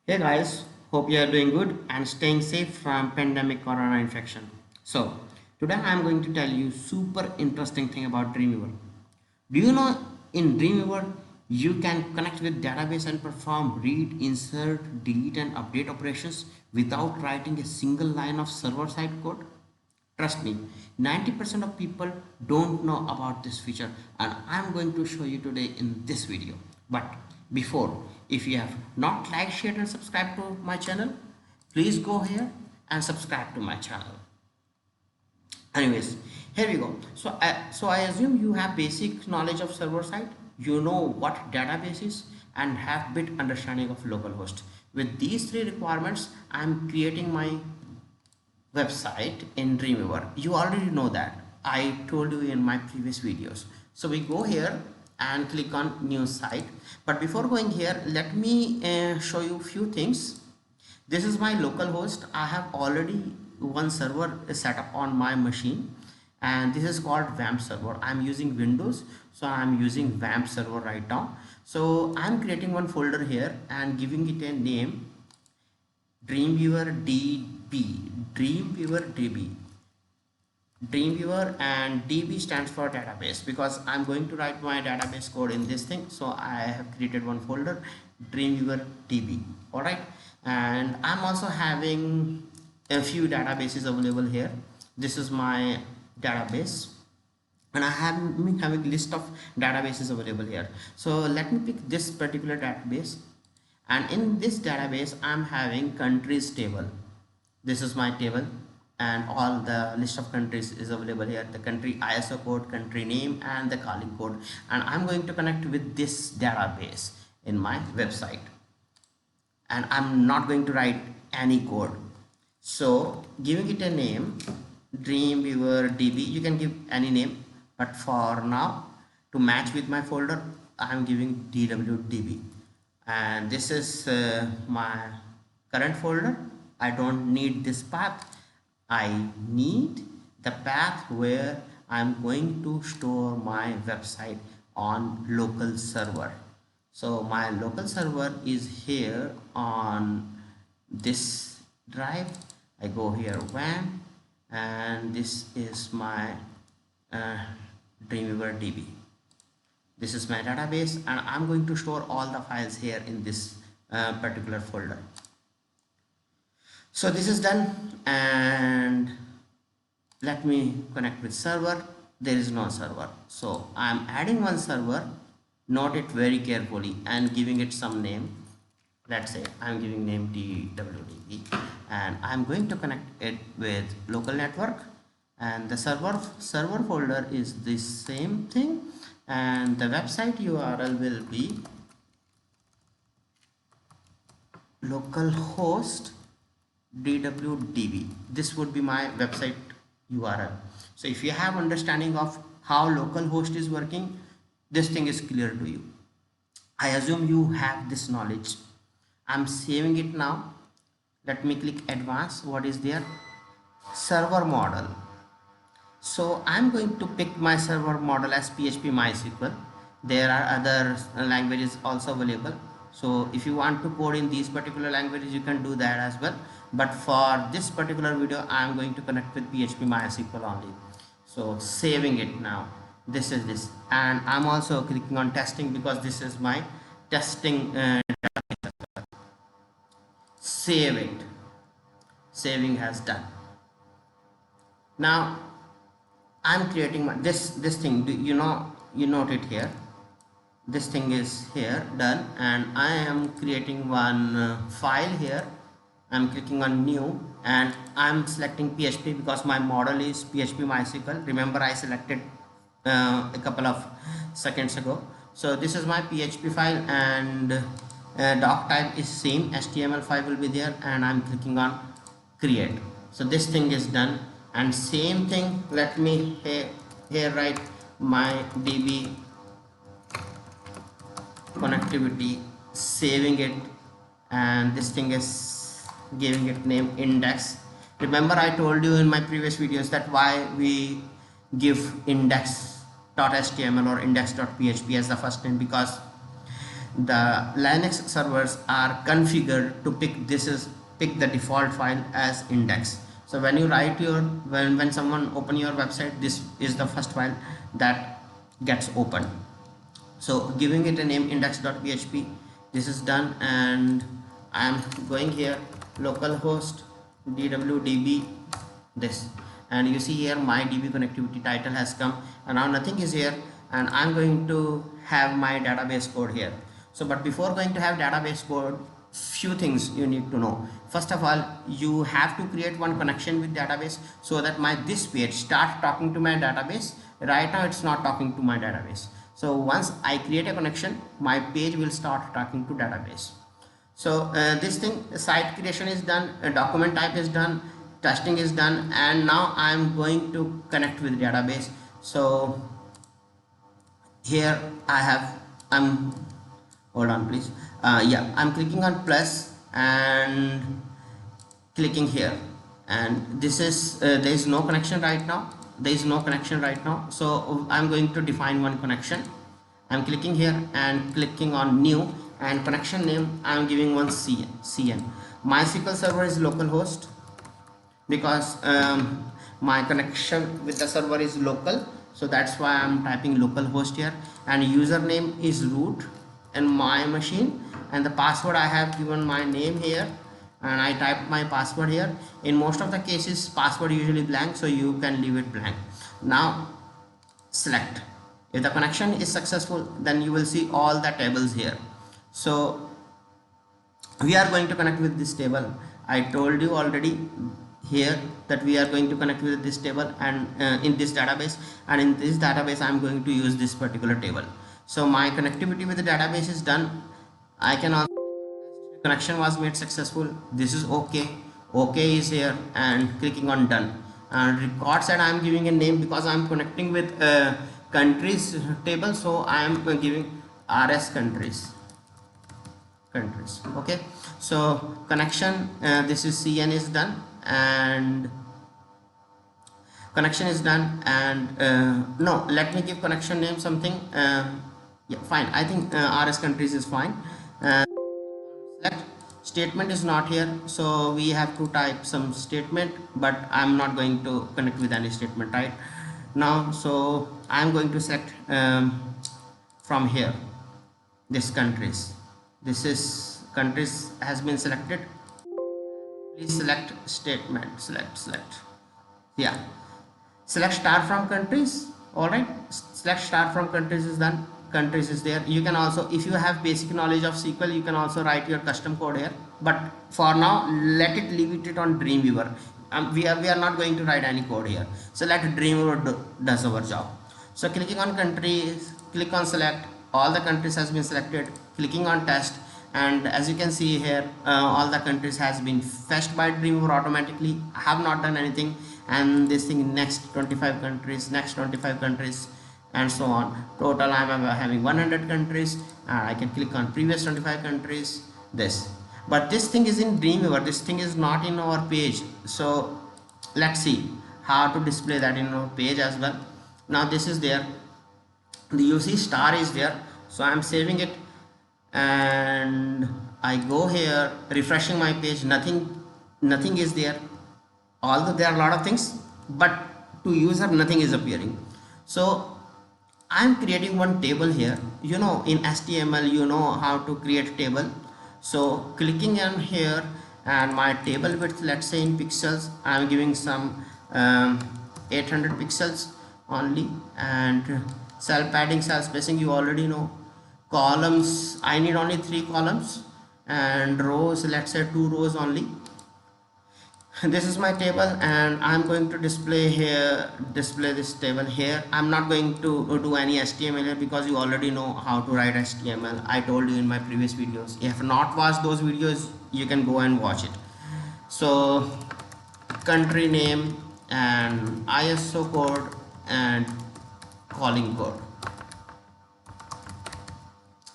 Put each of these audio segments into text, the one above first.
Hey guys, hope you are doing good and staying safe from pandemic corona infection. So, today I am going to tell you super interesting thing about Dreamweaver. Do you know in Dreamweaver you can connect with database and perform read, insert, delete and update operations without writing a single line of server-side code? Trust me, 90% of people don't know about this feature and I'm going to show you today in this video. But before, if you have not liked, shared and subscribed to my channel, please go here and subscribe to my channel. Anyways, here we go. So I assume you have basic knowledge of server side. You know what database is and have bit understanding of localhost. With these three requirements, I'm creating my website in Dreamweaver. You already know that. I told you in my previous videos. So we go here and click on new site. But before going here, let me show you few things. This is my local host. I have already one server set up on my machine and this is called WAMP server. I'm using Windows, so I'm using WAMP server right now. So I'm creating one folder here and giving it a name Dreamweaver DB, Dreamweaver DB. Dreamweaver and DB stands for database because I'm going to write my database code in this thing. So I have created one folder, Dreamweaver DB. All right, and I'm also having a few databases available here. This is my database and I have having list of databases available here. So let me pick this particular database, and in this database I'm having countries table. This is my table and all the list of countries is available here, the country ISO code, country name and the calling code, and I'm going to connect with this database in my website and I'm not going to write any code. So giving it a name Dreamweaver DB, you can give any name, but for now to match with my folder I'm giving DWDB, and this is my current folder. I don't need this path. I need the path where I'm going to store my website on local server. So my local server is here on this drive. I go here WAM and this is my uh, Dreamweaver DB. This is my database and I'm going to store all the files here in this particular folder. So this is done and let me connect with server. There is no server, so I'm adding one server. Note it very carefully and giving it some name. Let's say I'm giving name DWDB and I'm going to connect it with local network, and the server folder is the same thing and the website URL will be localhost DWDB. This would be my website URL. So if you have understanding of how localhost is working, this thing is clear to you. I assume you have this knowledge. I'm saving it now. Let me click advanced. What is there? Server model. So I'm going to pick my server model as PHP MySQL. There are other languages also available. So if you want to code in these particular languages, you can do that as well. But for this particular video, I'm going to connect with PHP MySQL only. So saving it now. This is this, and I'm also clicking on testing because this is my testing. Save it. Saving has done. Now I'm creating my this thing. You note it here. This thing is here done, and I am creating one file here. I'm clicking on new and I'm selecting PHP because my model is PHP MySQL. Remember I selected a couple of seconds ago. So this is my PHP file and doc type is same, HTML5 will be there, and I'm clicking on create. So this thing is done, and same thing, let me here write my DB connectivity, saving it, and this thing is giving it name index. Remember I told you in my previous videos that why we give index.html or index.php as the first name, because the Linux servers are configured to pick the default file as index. So when you write when someone open your website, this is the first file that gets opened. So giving it a name index.php, this is done, and I am going here localhost dwdb this, and you see here my db connectivity title has come, and now nothing is here, and I'm going to have my database code here. So but before going to have database code, few things you need to know. First of all, you have to create one connection with database so that my this page starts talking to my database. Right now it's not talking to my database. So once I create a connection, my page will start talking to database. So this thing, site creation is done, document type is done, testing is done, and now I'm going to connect with database. So here I'm hold on please. Yeah, I'm clicking on plus and clicking here, and this is there is no connection right now. There is no connection right now, so I'm going to define one connection. I'm clicking here and clicking on new, and connection name I'm giving one CN. MySQL server is localhost because my connection with the server is local, so that's why I'm typing localhost here, and username is root in my machine, and the password I have given my name here, and I typed my password here. In most of the cases password usually blank, so you can leave it blank. Now select. If the connection is successful, then you will see all the tables here. So we are going to connect with this table. I told you already here that we are going to connect with this table, and in this database, and in this database I'm going to use this particular table. So my connectivity with the database is done. I can also connection was made successful. This is okay. Okay is here, and clicking on done. And record set, I am giving a name because I am connecting with countries table, so I am giving RS countries. Okay, so connection, this is CN is done, and connection is done, and no, let me give connection name something. Yeah, fine, I think RS countries is fine. Select. Statement is not here, so we have to type some statement, but I'm not going to connect with any statement right now. So I'm going to select from here this countries. This is countries has been selected. Please select statement. Select. Yeah, select star from countries. All right, select star from countries is done. Countries is there. You can also, if you have basic knowledge of SQL, you can also write your custom code here, but for now let it leave it on Dreamweaver. We are not going to write any code here, so let Dreamweaver does our job. So clicking on countries, click on select. All the countries has been selected. Clicking on test, and as you can see here, all the countries has been fetched by Dreamweaver automatically. I have not done anything, and this thing next 25 countries, next 25 countries, and so on. Total I am having 100 countries. I can click on previous 25 countries, this, but this thing is in Dreamweaver, this thing is not in our page. So let's see how to display that in our page as well. Now this is there, the UC star is there, so I'm saving it, and I go here refreshing my page. Nothing is there, although there are a lot of things, but to user nothing is appearing. So I'm creating one table here. You know, in HTML you know how to create table. So clicking on here, and my table width, let's say in pixels, I'm giving some 800 pixels only, and cell padding, cell spacing you already know. Columns, I need only 3 columns, and rows, let's say 2 rows only. This is my table, and I'm going to display this table here. I'm not going to do any HTML here because you already know how to write HTML. I told you in my previous videos. If you have not watched those videos, you can go and watch it. So country name and ISO code and calling code.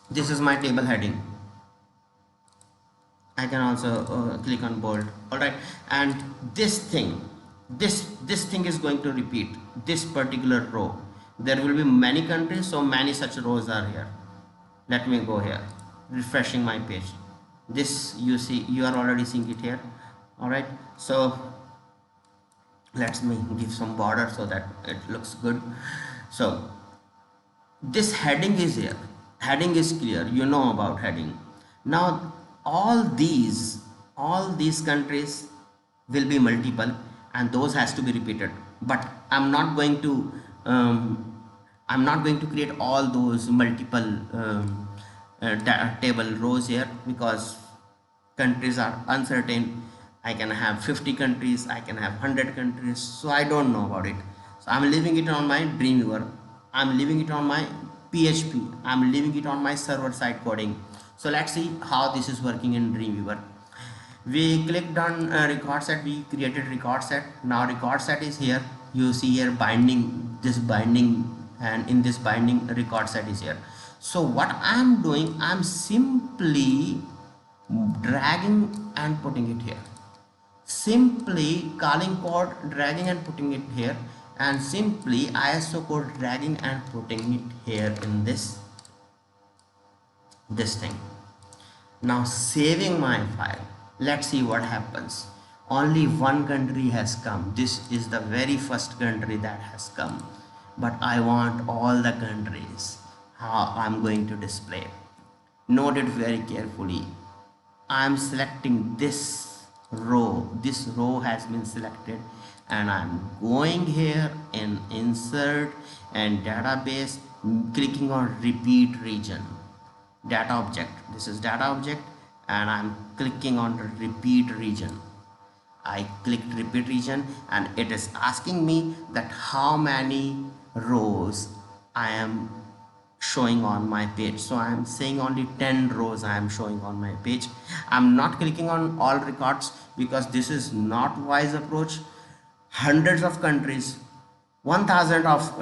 This is my table heading. I can also click on bold. All right, and this thing is going to repeat this particular row. There will be many countries, so many such rows are here. Let me go here. refreshing my page. This you see, you are already seeing it here. All right, so let me give some border so that it looks good. So this heading is here, heading is clear, you know about heading. Now all these countries will be multiple, and those has to be repeated, but um, I'm not going to create all those multiple table rows here, because countries are uncertain. I can have 50 countries, I can have 100 countries, so I don't know about it. So I'm leaving it on my Dreamweaver, I'm leaving it on my PHP, I'm leaving it on my server side coding. So let's see how this is working in Dreamweaver. We clicked on record set, we created record set. Now record set is here, you see here binding, this binding, and in this binding record set is here. So what I'm doing, I'm simply dragging and putting it here, simply calling code, dragging and putting it here, and simply ISO code dragging and putting it here in this thing. Now saving my file, let's see what happens. Only one country has come, this is the very first country that has come, but I want all the countries. How I'm going to display, note it very carefully. I'm selecting this row has been selected, and I'm going here in insert and database, clicking on repeat region, data object, this is data object, and I'm clicking on the repeat region. I clicked repeat region, and it is asking me that how many rows I am showing on my page. So I am saying only 10 rows I am showing on my page. I'm not clicking on all records, because this is not wise approach. Hundreds of countries, 1000 of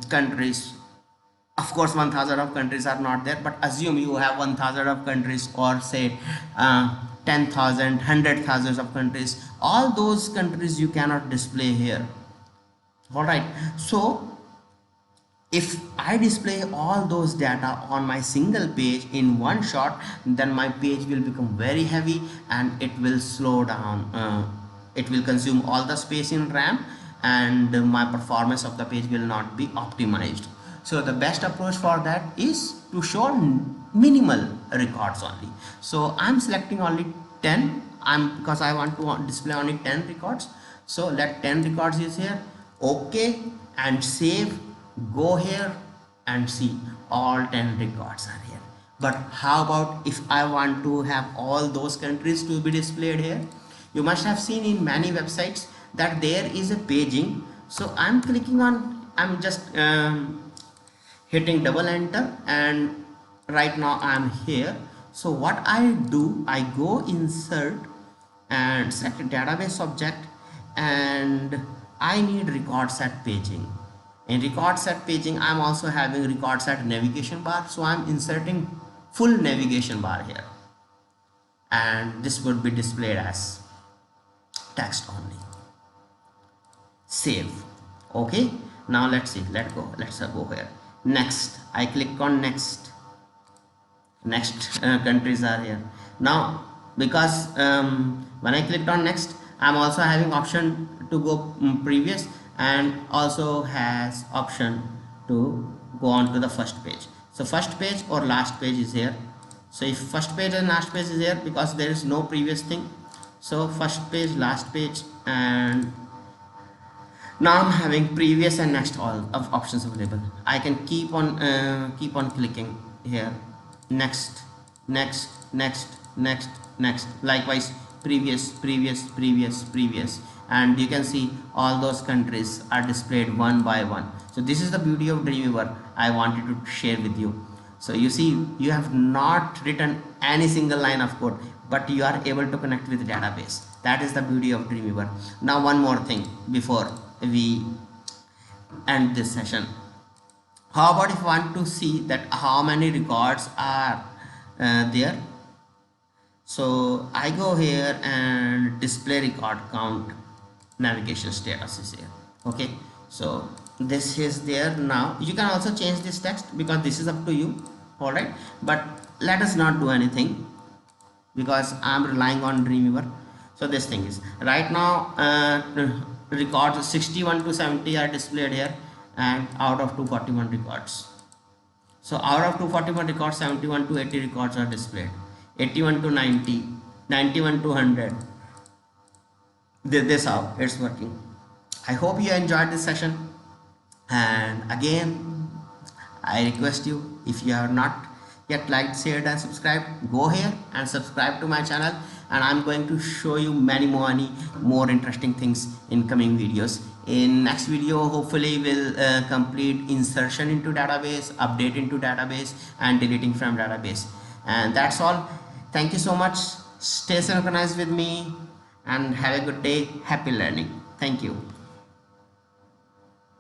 countries, of course 1000 of countries are not there, but assume you have 1000 of countries, or say 10,000, 100,000 of countries. All those countries you cannot display here. All right, so if I display all those data on my single page in one shot, then my page will become very heavy and it will slow down. It will consume all the space in RAM, and my performance of the page will not be optimized. So the best approach for that is to show minimal records only. So I'm selecting only 10, because I want to display only 10 records. So let 10 records is here, okay, and save. Go here and see all 10 records are here. But how about if I want to have all those countries to be displayed here? You must have seen in many websites that there is a paging. So I'm clicking on, I'm just hitting double enter, and right now I'm here. So what I do, I go insert and select a database object, and I need record set paging. In record set paging, I'm also having record set navigation bar, so I'm inserting full navigation bar here, and this would be displayed as text only. Save. Okay, now let's see, let's go here. Next, I click on next. Countries are here now, because when I clicked on next, I'm also having option to go previous, and also has option to go on to the first page. So first page or last page is here. So if first page and last page is here, because there is no previous thing, so first page, last page, and now I'm having previous and next, all of options available. I can keep on clicking here, next, likewise previous, and you can see all those countries are displayed one by one. So this is the beauty of Dreamweaver I wanted to share with you. So you see, you have not written any single line of code, but you are able to connect with the database. That is the beauty of Dreamweaver. Now one more thing before we end this session. How about if you want to see that how many records are there? So I go here and display record count, navigation status is here. Okay, so this is there. Now you can also change this text, because this is up to you. All right, but let us not do anything because I'm relying on Dreamweaver. So this thing is right now records 61 to 70 are displayed here, and out of 241 records. So out of 241 records, 71 to 80 records are displayed. 81 to 90, 91 to 100. This how it's working. I hope you enjoyed this session, and again I request you, if you have not yet liked, shared and subscribed, go here and subscribe to my channel, and I'm going to show you many more interesting things in coming videos. In next video hopefully we'll complete insertion into database, update into database, and deleting from database. And that's all. Thank you so much. Stay synchronized with me and have a good day. Happy learning. Thank you.